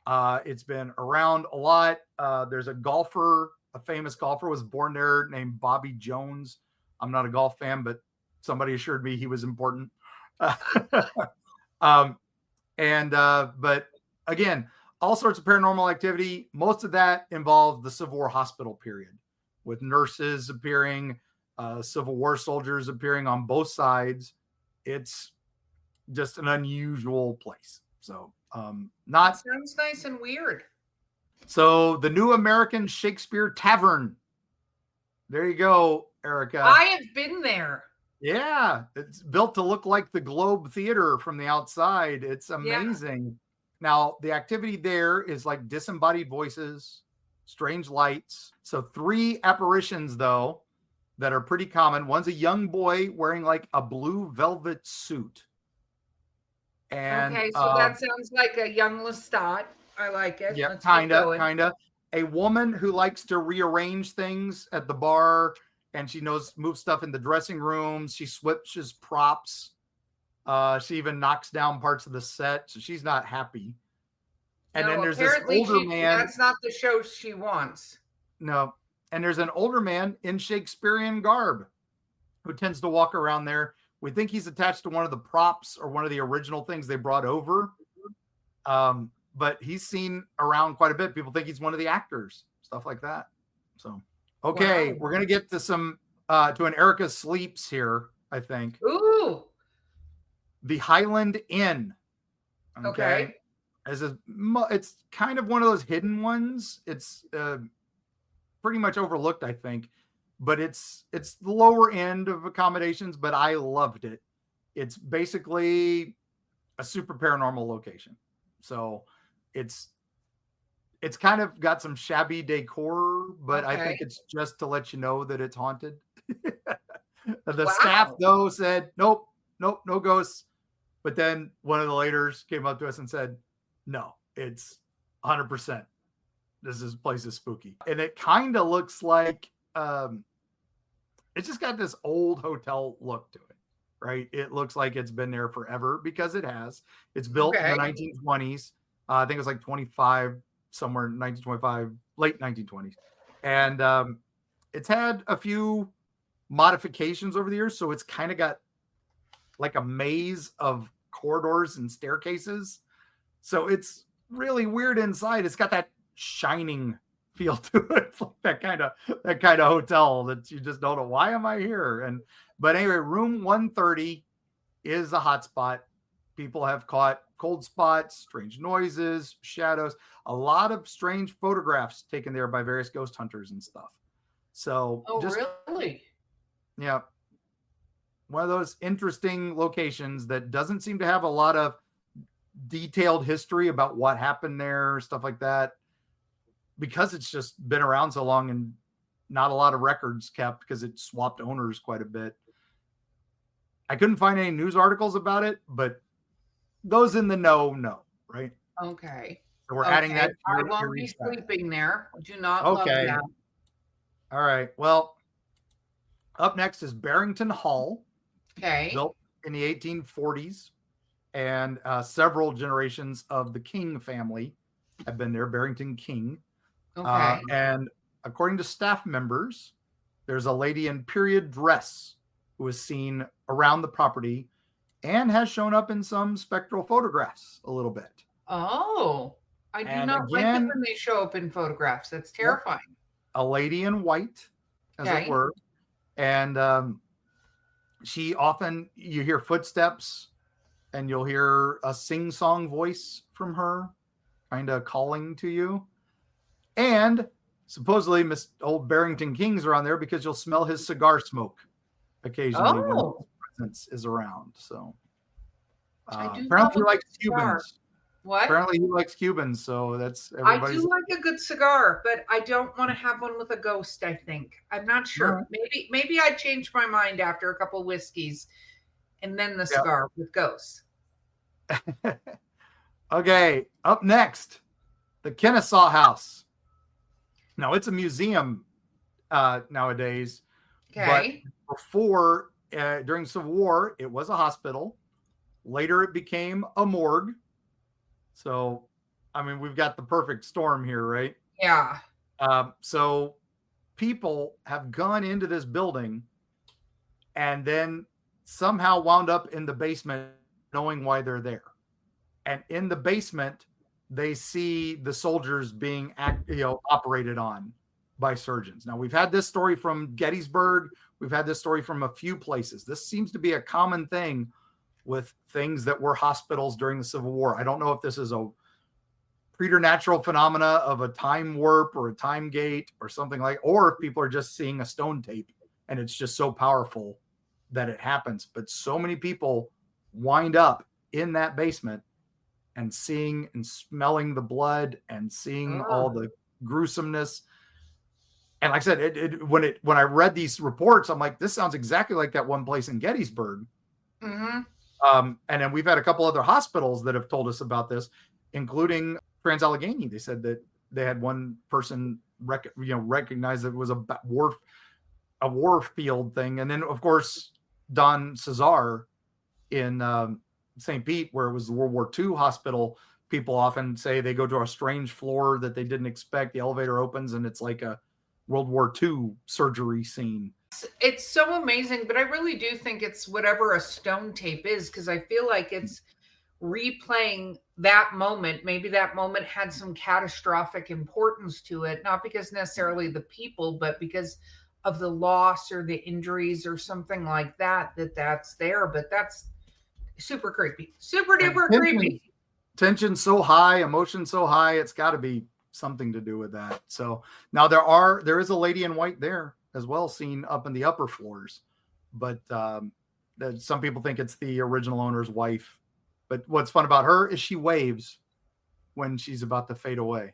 It's been around a lot. There's a golfer, a famous golfer was born there named Bobby Jones. I'm not a golf fan, but somebody assured me he was important. But again, all sorts of paranormal activity. Most of that involved the Civil War hospital period, with nurses appearing, Civil War soldiers appearing on both sides. It's just an unusual place. So, That sounds nice and weird. So the New American Shakespeare Tavern. There you go, Erica. I have been there. Yeah, it's built to look like the Globe Theater from the outside. It's amazing. Yeah. Now, the activity there is like disembodied voices, strange lights. So 3 apparitions, though, that are pretty common. One's a young boy wearing like a blue velvet suit. And, okay, so that sounds like a young Lestat. I like it. Yeah, kind of. A woman who likes to rearrange things at the bar, and she moves stuff in the dressing rooms. She switches props. She even knocks down parts of the set, so she's not happy. And then there's this older man. That's not the show she wants. No. And there's an older man in Shakespearean garb who tends to walk around there. We think he's attached to one of the props or one of the original things they brought over. But he's seen around quite a bit. People think he's one of the actors, stuff like that. So, okay, we're going to get to to an Erica Sleeps here, I think. Ooh. The Highland Inn. Okay. It's kind of one of those hidden ones. It's pretty much overlooked, I think. But it's the lower end of accommodations, but I loved it. It's basically a super paranormal location. So it's kind of got some shabby decor, but I think it's just to let you know that it's haunted. The staff, though, said, nope, no ghosts. But then one of the laters came up to us and said, no, it's 100%. This place is spooky. And it kind of looks like it's just got this old hotel look to it, right? It looks like it's been there forever because it has. It's built in the 1920s. I think it was like 25, somewhere in 1925, late 1920s. And it's had a few modifications over the years. So it's kind of got like a maze of corridors and staircases. So it's really weird inside. It's got that shining feel to it. It's like that kind of hotel that you just don't know, why am I here? But anyway, room 130 is a hot spot. People have caught cold spots, strange noises, shadows, a lot of strange photographs taken there by various ghost hunters and stuff. So really? Yeah. One of those interesting locations that doesn't seem to have a lot of detailed history about what happened there, stuff like that, because it's just been around so long and not a lot of records kept because it swapped owners quite a bit. I couldn't find any news articles about it, but those in the know, right? Okay. So we're adding that. I won't be sleeping there. Do not love that. All right. Well, up next is Barrington Hall. Okay. Built in the 1840s, and several generations of the King family have been there, Barrington King. Okay. And according to staff members, there's a lady in period dress who is seen around the property and has shown up in some spectral photographs a little bit. Oh, I do not like it when they show up in photographs. That's terrifying. A lady in white, as it were. And You hear footsteps and you'll hear a sing-song voice from her kind of calling to you. And supposedly Miss Old Barrington King's around there because you'll smell his cigar smoke occasionally when his presence is around. So apparently he likes Cubans. What? Apparently he likes Cubans, so that's everybody's. I do like a good cigar, but I don't want to have one with a ghost, I think. I'm not sure. Maybe I changed my mind after a couple whiskeys and then the cigar with ghosts. Okay, up next, the Kennesaw House. Now, it's a museum nowadays. Okay. But before, during the Civil War, it was a hospital. Later, it became a morgue. So, I mean, we've got the perfect storm here, right? Yeah. So, people have gone into this building and then somehow wound up in the basement knowing why they're there. And in the basement, they see the soldiers being operated on by surgeons. Now, we've had this story from Gettysburg. We've had this story from a few places. This seems to be a common thing with things that were hospitals during the Civil War. I don't know if this is a preternatural phenomena of a time warp or a time gate or something like, or if people are just seeing a stone tape and it's just so powerful that it happens. But so many people wind up in that basement and seeing and smelling the blood and seeing all the gruesomeness. And like I said, when I read these reports, I'm like, this sounds exactly like that one place in Gettysburg. Mm-hmm. And then we've had a couple other hospitals that have told us about this, including Trans-Allegheny. They said that they had one person recognize that it was a war field thing. And then, of course, Don Cesar in St. Pete, where it was the World War II hospital, people often say they go to a strange floor that they didn't expect. The elevator opens and it's like a World War II surgery scene. It's so amazing, but I really do think it's whatever a stone tape is, because I feel like it's replaying that moment. Maybe that moment had some catastrophic importance to it, not because necessarily the people, but because of the loss or the injuries or something like that, that's there. But that's super creepy. Super duper creepy. Tension so high, emotion so high, it's got to be something to do with that. So now there is a lady in white there as well, seen up in the upper floors, but some people think it's the original owner's wife. But what's fun about her is she waves when she's about to fade away.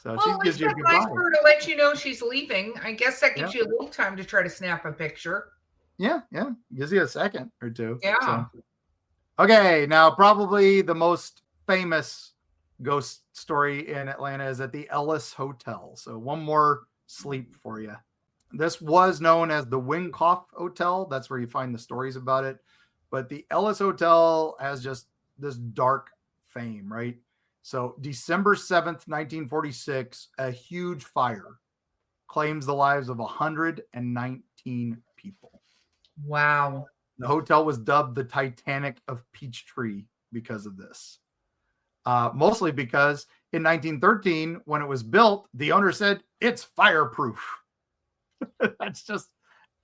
So she gives you a goodbye. Nice for her to let you know she's leaving. I guess that gives you a little time to try to snap a picture. Yeah. Gives you a second or two. Yeah. So. Okay, now probably the most famous ghost story in Atlanta is at the Ellis Hotel. So one more sleep for you. This was known as the Winkoff Hotel. That's where you find the stories about it. But the Ellis Hotel has just this dark fame, right? So December 7th, 1946, a huge fire claims the lives of 119 people. Wow. The hotel was dubbed the Titanic of Peachtree because of this. Mostly because in 1913, when it was built, the owner said, it's fireproof. That's just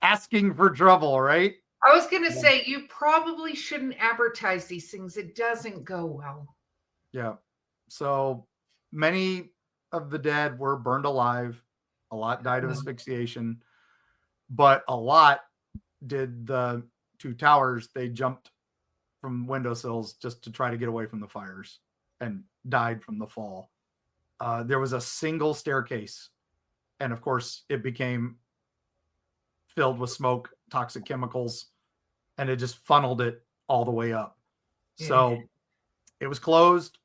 asking for trouble, right? I was going to say, you probably shouldn't advertise these things. It doesn't go well. Yeah. So many of the dead were burned alive. A lot died of asphyxiation. But a lot did the two towers. They jumped from windowsills just to try to get away from the fires and died from the fall. There was a single staircase. And of course, it became filled with smoke, toxic chemicals, and it just funneled it all the way up. Yeah. So it was closed,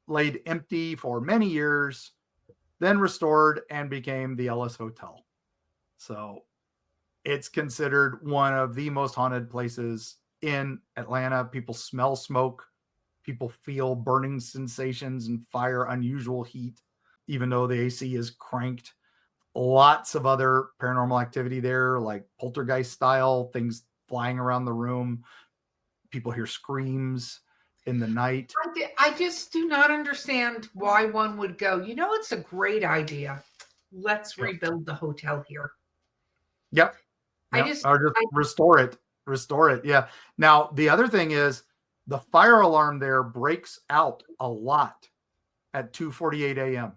laid empty for many years, then restored and became the Ellis Hotel. So it's considered one of the most haunted places in Atlanta. People smell smoke. People feel burning sensations and fire, unusual heat, even though the AC is cranked. Lots of other paranormal activity there, like poltergeist style, things flying around the room. People hear screams in the night. I just do not understand why one would go, it's a great idea. Let's rebuild the hotel here. Yep. Or just restore it restore it. Yeah. Now, the other thing is the fire alarm there breaks out a lot at 2:48 a.m.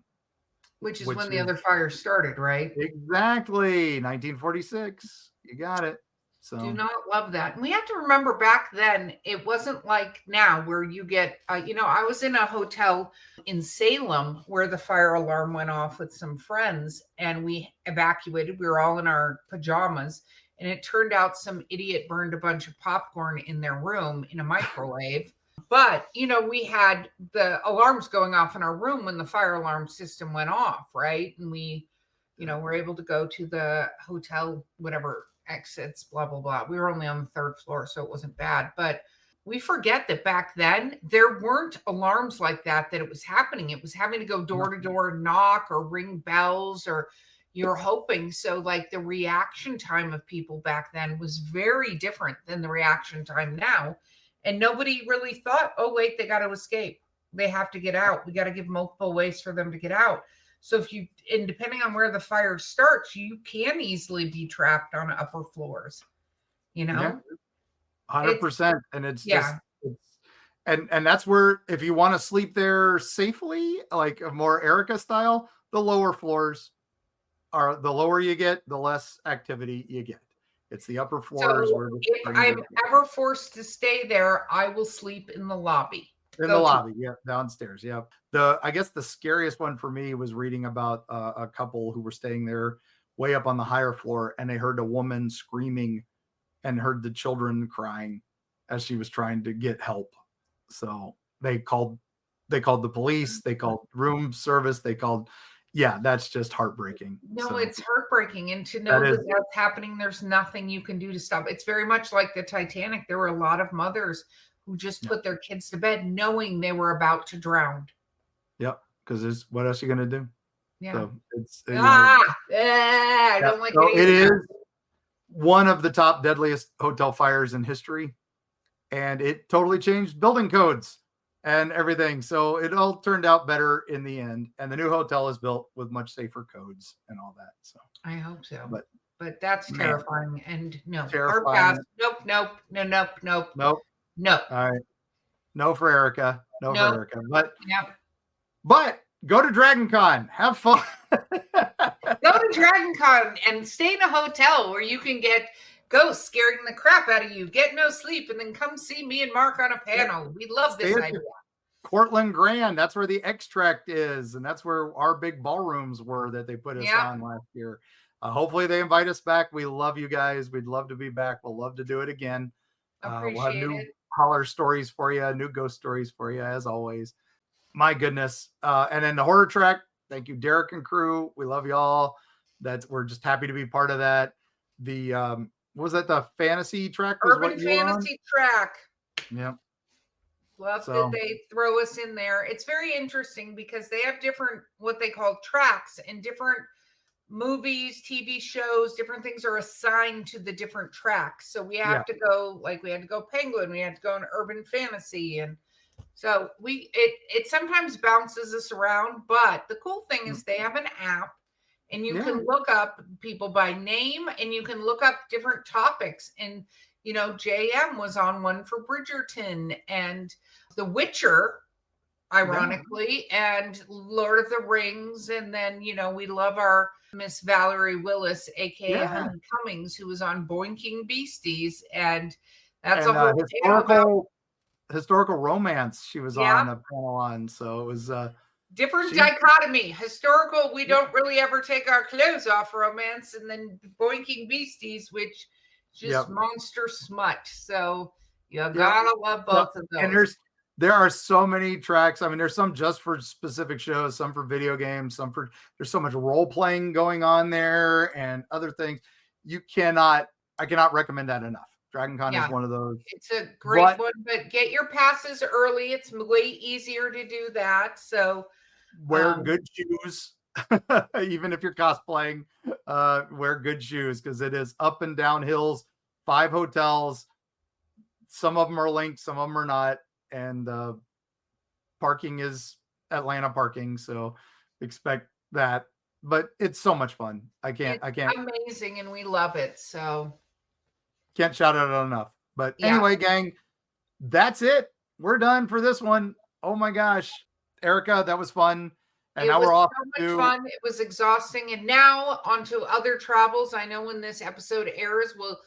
Which is when the other fire started, right? Exactly. 1946. You got it. So do not love that. And we have to remember back then, it wasn't like now where you get, I was in a hotel in Salem where the fire alarm went off with some friends and we evacuated. We were all in our pajamas. And it turned out some idiot burned a bunch of popcorn in their room in a microwave. But, we had the alarms going off in our room when the fire alarm system went off, right? And we, were able to go to the hotel, whatever exits, blah, blah, blah. We were only on the third floor, so it wasn't bad. But we forget that back then, there weren't alarms like that it was happening. It was having to go door to door, knock or ring bells, or you're hoping. So like the reaction time of people back then was very different than the reaction time now. And nobody really thought, oh, wait, they got to escape. They have to get out. We got to give multiple ways for them to get out. So and depending on where the fire starts, you can easily be trapped on upper floors, Yeah, 100%. And it's just, and that's where, if you want to sleep there safely, like a more Erica style, the lower floors are, the lower you get, the less activity you get. It's the upper floors. So if I'm ever forced to stay there, I will sleep in the lobby. Lobby, yeah, downstairs, yeah. I guess the scariest one for me was reading about a couple who were staying there way up on the higher floor, and they heard a woman screaming and heard the children crying as she was trying to get help. So they called the police, they called room service, that's just heartbreaking. No, it's heartbreaking. And to know that that's happening, there's nothing you can do to stop. It's very much like the Titanic. There were a lot of mothers who just put their kids to bed knowing they were about to drown. Yep. Because what else are you going to do? Yeah. So it's, I don't like it. It is one of the top deadliest hotel fires in history. And it totally changed building codes and everything. So it all turned out better in the end. And the new hotel is built with much safer codes and all that. So I hope so. But that's terrifying. And no, terrifying. Hard pass. Nope. No. All right. No for Erica. No for Erica. But go to DragonCon. Have fun. Go to DragonCon and stay in a hotel where you can get ghosts scaring the crap out of you, get no sleep, and then come see me and Mark on a panel. We love this idea. Cortland Grand. That's where the Extract is, and that's where our big ballrooms were that they put us on last year. Hopefully they invite us back. We love you guys. We'd love to be back. We'll love to do it again. We'll have new holler stories for you, new ghost stories for you, as always. My goodness. And then the horror track. Thank you, Derek and crew. We love y'all. We're just happy to be part of that. The was that the fantasy track? Urban fantasy track. Yeah. Love that they throw us in there. It's very interesting because they have different, what they call tracks, and different movies, TV shows, different things are assigned to the different tracks. So we have to go, like we had to go Penguin, we had to go in urban fantasy. And so it sometimes bounces us around, but the cool thing is they have an app and you can look up people by name and you can look up different topics. And, JM was on one for Bridgerton and The Witcher, ironically, and Lord of the Rings. And then, we love our Miss Valerie Willis, aka Honey Cummings, who was on Boinking Beasties. And that's a whole historical romance she was on a panel on. So it was different dichotomy. Historical, we don't really ever take our clothes off romance, and then Boinking Beasties, which just monster smut. So you gotta love both of those. And there are so many tracks. I mean, there's some just for specific shows, some for video games, there's so much role playing going on there and other things. I cannot recommend that enough. DragonCon is one of those. It's a great one, but get your passes early. It's way easier to do that. So wear good shoes. Even if you're cosplaying, wear good shoes because it is up and down hills, 5 hotels. Some of them are linked, some of them are not. And parking is Atlanta parking, so expect that. But it's so much fun. I can't. Amazing, and we love it. So Can't shout it out enough. But Yeah. anyway, gang, that's it. We're done for this one. Oh my gosh, Erica, that was fun. And It now was we're off so much to fun. It was exhausting. And now on to other travels. I know when this episode airs, we'll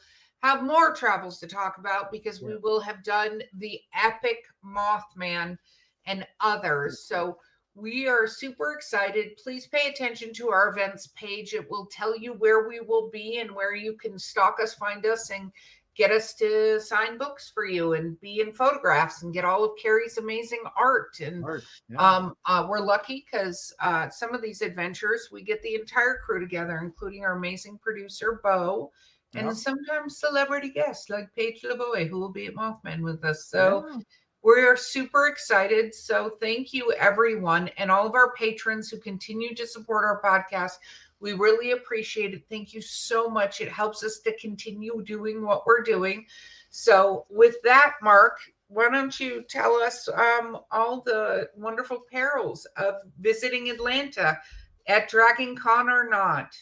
have more travels to talk about because we will have done the epic Mothman and others. So we are super excited. Please pay attention to our events page. It will tell you where we will be and where you can stalk us, find us, and get us to sign books for you and be in photographs and get all of Carrie's amazing art. And we're lucky because some of these adventures, we get the entire crew together, including our amazing producer, Bo, and sometimes celebrity guests like Paige Lavoie, who will be at Mothman with us. So we're super excited. So thank you, everyone, and all of our patrons who continue to support our podcast. We really appreciate it. Thank you so much. It helps us to continue doing what we're doing. So with that, Mark, why don't you tell us all the wonderful perils of visiting Atlanta at DragonCon or not?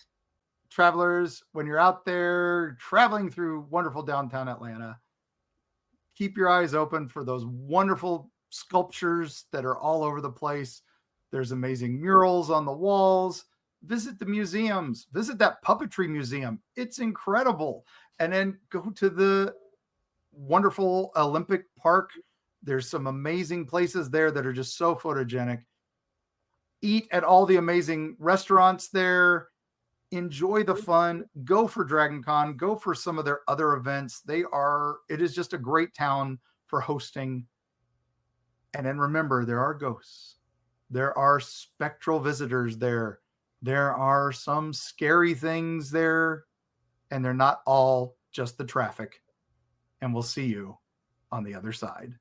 Travelers, when you're out there traveling through wonderful downtown Atlanta, keep your eyes open for those wonderful sculptures that are all over the place. There's amazing murals on the walls. Visit the museums. Visit that puppetry museum. It's incredible. And then go to the wonderful Olympic Park. There's some amazing places there that are just so photogenic. Eat at all the amazing restaurants there. Enjoy the fun. Go for DragonCon. Go for some of their other events. It is just a great town for hosting. And then remember, there are ghosts. There are spectral visitors there. There are some scary things there, and they're not all just the traffic. And we'll see you on the other side.